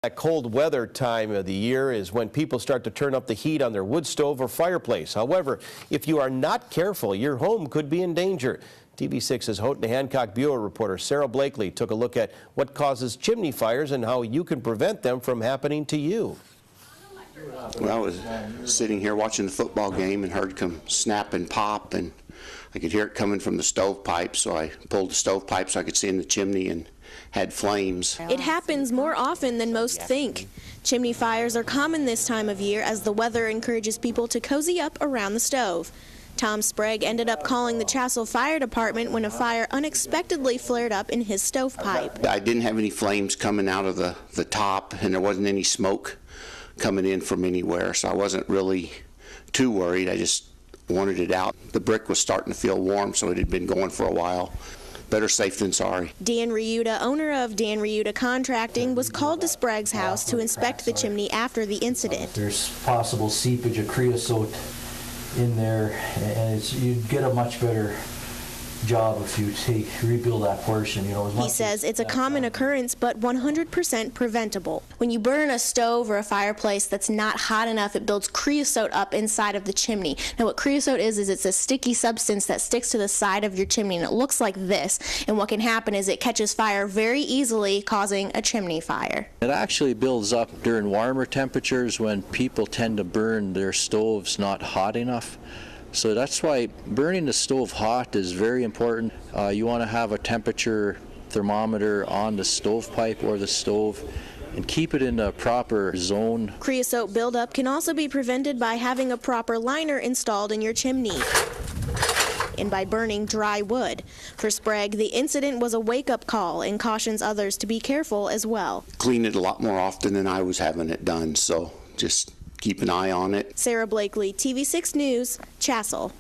That cold weather time of the year is when people start to turn up the heat on their wood stove or fireplace. However, if you are not careful, your home could be in danger. TV6's Houghton Hancock Bureau reporter Sarah Blakely took a look at what causes chimney fires and how you can prevent them from happening to you. Well, I was sitting here watching the football game and heard it come snap and pop, and I could hear it coming from the stovepipe, so I pulled the stovepipe so I could see in the chimney and had flames. It happens more often than most think. Chimney fires are common this time of year as the weather encourages people to cozy up around the stove. Tom Sprague ended up calling the Chassell Fire Department when a fire unexpectedly flared up in his stovepipe. I didn't have any flames coming out of the top, and there wasn't any smoke coming in from anywhere, so I wasn't really too worried. I just wanted it out. The brick was starting to feel warm, so it had been going for a while. Better safe than sorry. Dan Riutta, owner of Dan Riutta Contracting, was called to Sprague's house to inspect the chimney after the incident. There's possible seepage of creosote in there, and you'd get a much better job if you rebuild that portion. He says it's a common occurrence, but 100% preventable. When you burn a stove or a fireplace that's not hot enough, it builds creosote up inside of the chimney. Now, what creosote is it's a sticky substance that sticks to the side of your chimney, and it looks like this. And what can happen is it catches fire very easily, causing a chimney fire. It actually builds up during warmer temperatures when people tend to burn their stoves not hot enough. So that's why burning the stove hot is very important. You want to have a temperature thermometer on the stovepipe or the stove and keep it in the proper zone. Creosote buildup can also be prevented by having a proper liner installed in your chimney and by burning dry wood. For Sprague, the incident was a wake-up call and cautions others to be careful as well. Clean it a lot more often than I was having it done, so just keep an eye on it. Sarah Blakely, TV6 News, Chassell.